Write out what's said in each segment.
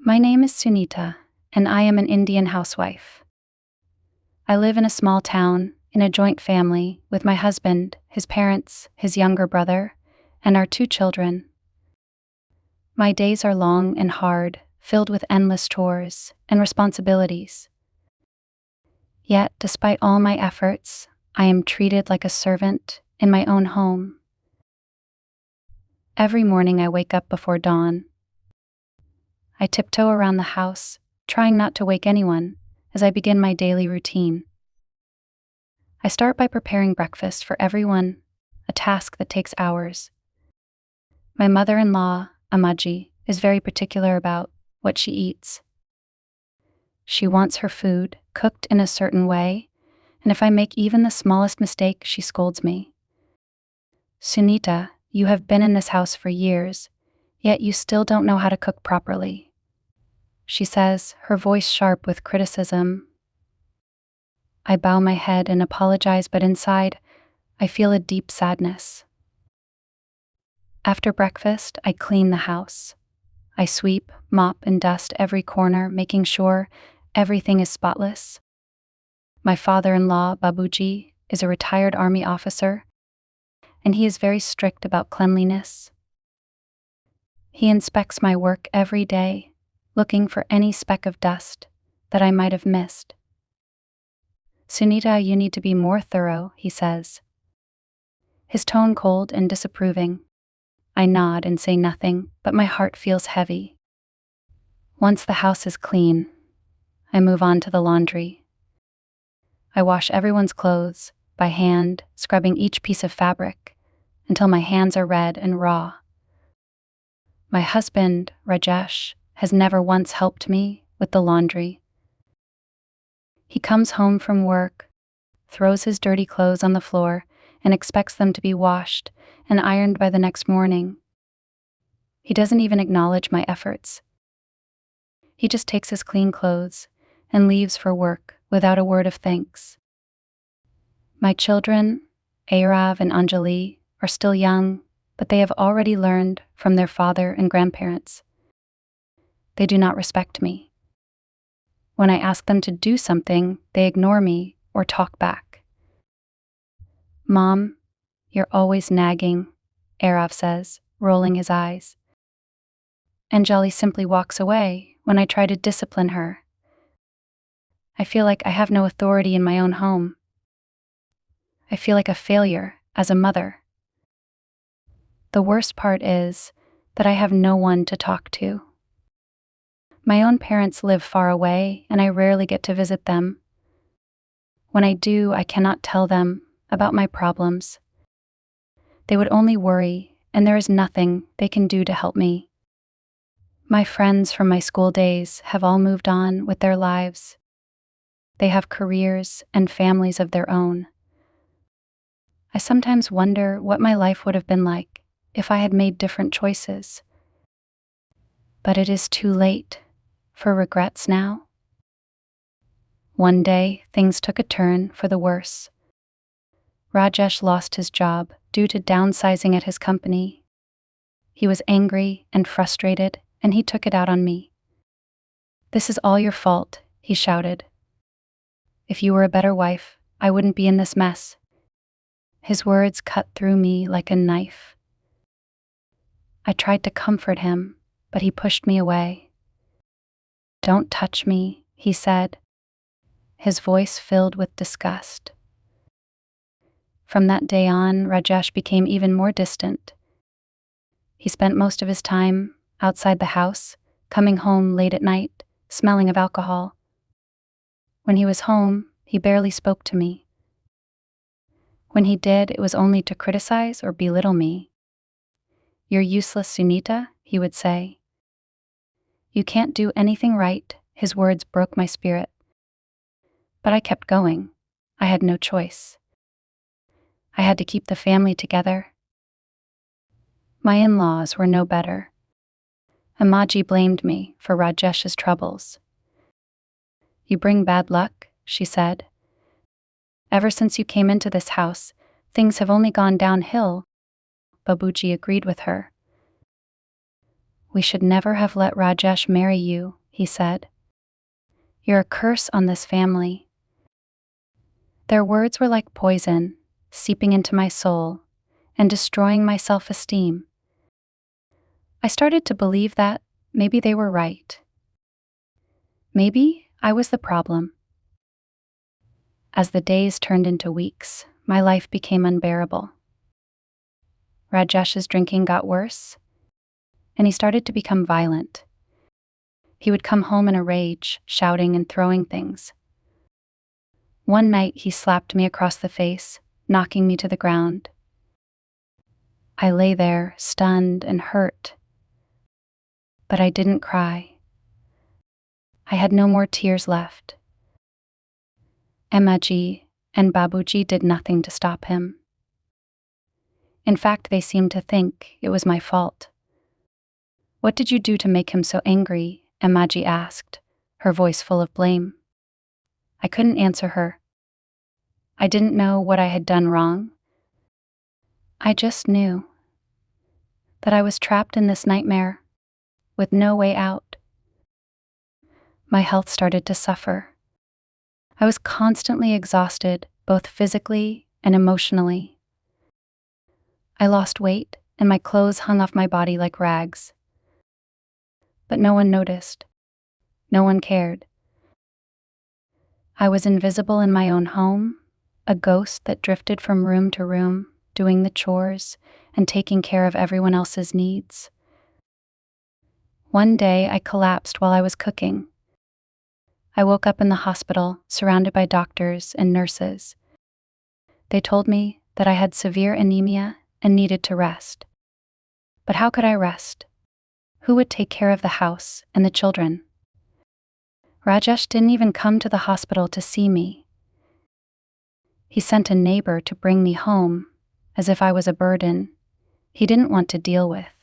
My name is Sunita, and I am an Indian housewife. I live in a small town, in a joint family, with my husband, his parents, his younger brother, and our 2 children. My days are long and hard, filled with endless chores and responsibilities. Yet, despite all my efforts, I am treated like a servant in my own home. Every morning I wake up before dawn. I tiptoe around the house, trying not to wake anyone, as I begin my daily routine. I start by preparing breakfast for everyone, a task that takes hours. My mother-in-law, Amaji, is very particular about what she eats. She wants her food cooked in a certain way, and if I make even the smallest mistake, she scolds me. Sunita, you have been in this house for years, yet you still don't know how to cook properly, she says, her voice sharp with criticism. I bow my head and apologize, but inside, I feel a deep sadness. After breakfast, I clean the house. I sweep, mop, and dust every corner, making sure everything is spotless. My father-in-law, Babuji, is a retired army officer, and he is very strict about cleanliness. He inspects my work every day, looking for any speck of dust that I might have missed. Sunita, you need to be more thorough, he says. His tone cold and disapproving. I nod and say nothing, but my heart feels heavy. Once the house is clean, I move on to the laundry. I wash everyone's clothes by hand, scrubbing each piece of fabric until my hands are red and raw. My husband, Rajesh, has never once helped me with the laundry. He comes home from work, throws his dirty clothes on the floor, and expects them to be washed and ironed by the next morning. He doesn't even acknowledge my efforts. He just takes his clean clothes and leaves for work without a word of thanks. My children, Arav and Anjali, are still young, but they have already learned from their father and grandparents. They do not respect me. When I ask them to do something, they ignore me or talk back. Mom, you're always nagging, Arav says, rolling his eyes. Anjali simply walks away when I try to discipline her. I feel like I have no authority in my own home. I feel like a failure as a mother. The worst part is that I have no one to talk to. My own parents live far away, and I rarely get to visit them. When I do, I cannot tell them about my problems. They would only worry, and there is nothing they can do to help me. My friends from my school days have all moved on with their lives. They have careers and families of their own. I sometimes wonder what my life would have been like if I had made different choices. But it is too late for regrets now. One day, things took a turn for the worse. Rajesh lost his job due to downsizing at his company. He was angry and frustrated, and he took it out on me. "This is all your fault," he shouted. "If you were a better wife, I wouldn't be in this mess." His words cut through me like a knife. I tried to comfort him, but he pushed me away. "Don't touch me," he said, his voice filled with disgust. From that day on, Rajesh became even more distant. He spent most of his time outside the house, coming home late at night, smelling of alcohol. When he was home, he barely spoke to me. When he did, it was only to criticize or belittle me. "You're useless, Sunita," he would say. "You can't do anything right." His words broke my spirit. But I kept going. I had no choice. I had to keep the family together. My in-laws were no better. Amaji blamed me for Rajesh's troubles. "You bring bad luck," she said. "Ever since you came into this house, things have only gone downhill." Babuji agreed with her. "We should never have let Rajesh marry you," he said. "You're a curse on this family." Their words were like poison, seeping into my soul and destroying my self-esteem. I started to believe that maybe they were right. Maybe I was the problem. As the days turned into weeks, my life became unbearable. Rajesh's drinking got worse, and he started to become violent. He would come home in a rage, shouting and throwing things. One night he slapped me across the face, knocking me to the ground. I lay there, stunned and hurt. But I didn't cry. I had no more tears left. Emmaji and Babuji did nothing to stop him. In fact, they seemed to think it was my fault. "What did you do to make him so angry?" Emmaji asked, her voice full of blame. I couldn't answer her. I didn't know what I had done wrong. I just knew that I was trapped in this nightmare with no way out. My health started to suffer. I was constantly exhausted, both physically and emotionally. I lost weight, and my clothes hung off my body like rags. But no one noticed. No one cared. I was invisible in my own home, a ghost that drifted from room to room, doing the chores and taking care of everyone else's needs. One day, I collapsed while I was cooking. I woke up in the hospital, surrounded by doctors and nurses. They told me that I had severe anemia and needed to rest. But how could I rest? Who would take care of the house and the children? Rajesh didn't even come to the hospital to see me. He sent a neighbor to bring me home, as if I was a burden he didn't want to deal with.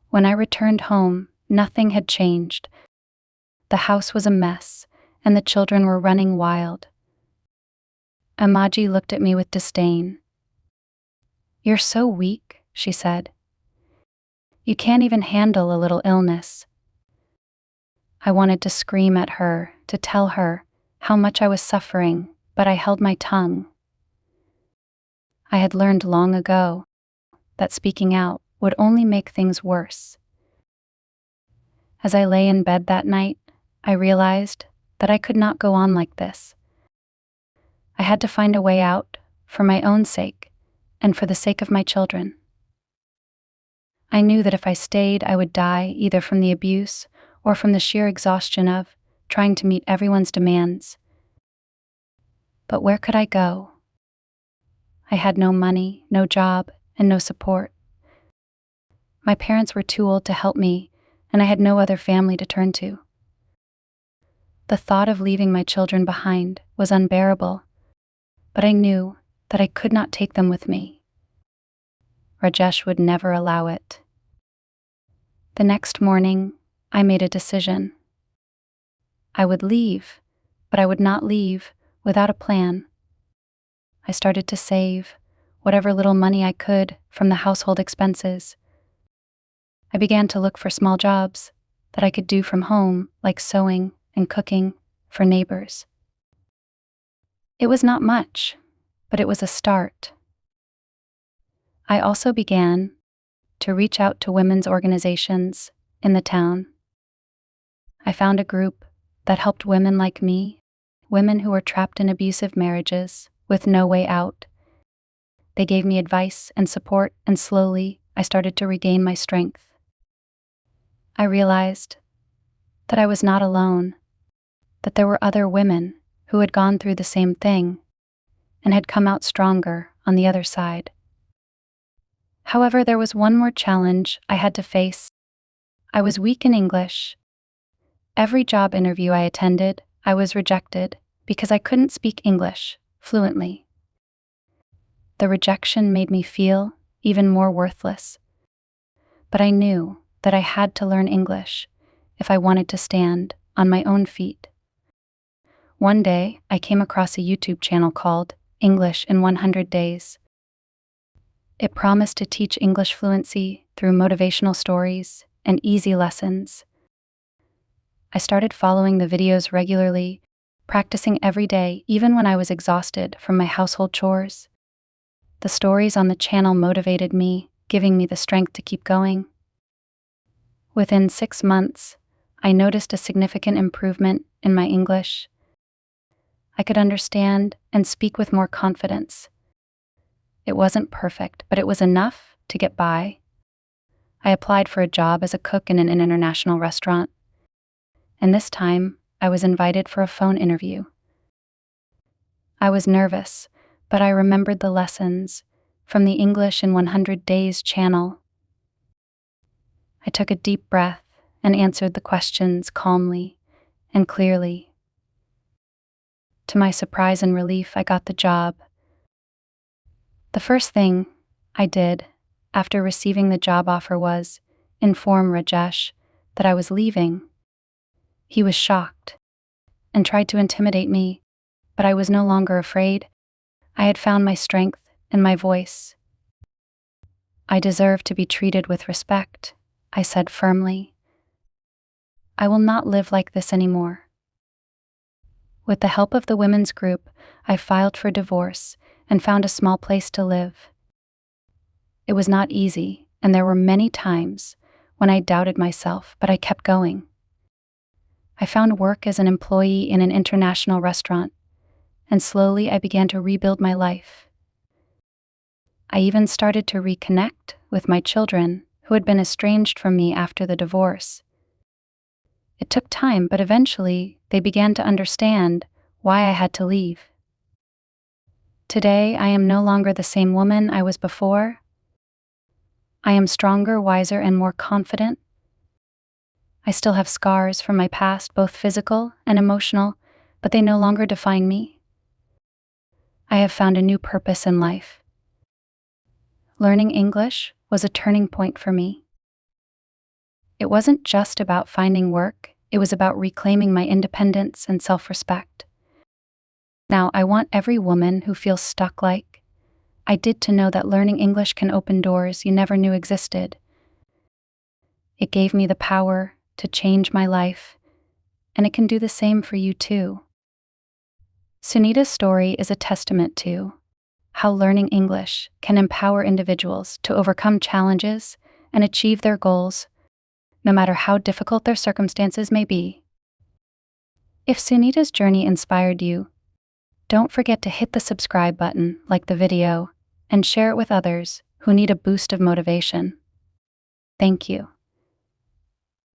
When I returned home, nothing had changed. The house was a mess, and the children were running wild. Amaji looked at me with disdain. "You're so weak," she said. "You can't even handle a little illness." I wanted to scream at her, to tell her how much I was suffering, but I held my tongue. I had learned long ago that speaking out would only make things worse. As I lay in bed that night, I realized that I could not go on like this. I had to find a way out, for my own sake, and for the sake of my children. I knew that if I stayed, I would die either from the abuse or from the sheer exhaustion of trying to meet everyone's demands. But where could I go? I had no money, no job, and no support. My parents were too old to help me, and I had no other family to turn to. The thought of leaving my children behind was unbearable, but I knew that I could not take them with me. Rajesh would never allow it. The next morning, I made a decision. I would leave, but I would not leave without a plan. I started to save whatever little money I could from the household expenses. I began to look for small jobs that I could do from home, like sewing and cooking for neighbors. It was not much, but it was a start. I also began to reach out to women's organizations in the town. I found a group that helped women like me, women who were trapped in abusive marriages with no way out. They gave me advice and support, and slowly I started to regain my strength. I realized that I was not alone, that there were other women who had gone through the same thing and had come out stronger on the other side. However, there was one more challenge I had to face. I was weak in English. Every job interview I attended, I was rejected because I couldn't speak English fluently. The rejection made me feel even more worthless. But I knew that I had to learn English if I wanted to stand on my own feet. One day, I came across a YouTube channel called English in 100 Days. It promised to teach English fluency through motivational stories and easy lessons. I started following the videos regularly, practicing every day, even when I was exhausted from my household chores. The stories on the channel motivated me, giving me the strength to keep going. Within 6 months, I noticed a significant improvement in my English. I could understand and speak with more confidence. It wasn't perfect, but it was enough to get by. I applied for a job as a cook in an international restaurant, and this time I was invited for a phone interview. I was nervous, but I remembered the lessons from the English in 100 Days channel. I took a deep breath and answered the questions calmly and clearly. To my surprise and relief, I got the job. The first thing I did after receiving the job offer was inform Rajesh that I was leaving. He was shocked and tried to intimidate me, but I was no longer afraid. I had found my strength in my voice. I deserve to be treated with respect, I said firmly. I will not live like this anymore. With the help of the women's group, I filed for divorce and found a small place to live. It was not easy, and there were many times when I doubted myself, but I kept going. I found work as an employee in an international restaurant, and slowly I began to rebuild my life. I even started to reconnect with my children who had been estranged from me after the divorce. It took time, but eventually they began to understand why I had to leave. Today, I am no longer the same woman I was before. I am stronger, wiser, and more confident. I still have scars from my past, both physical and emotional, but they no longer define me. I have found a new purpose in life. Learning English was a turning point for me. It wasn't just about finding work, it was about reclaiming my independence and self-respect. Now, I want every woman who feels stuck like I did to know that learning English can open doors you never knew existed. It gave me the power to change my life, and it can do the same for you too. Sunita's story is a testament to how learning English can empower individuals to overcome challenges and achieve their goals, no matter how difficult their circumstances may be. If Sunita's journey inspired you, don't forget to hit the subscribe button, like the video, and share it with others who need a boost of motivation. Thank you.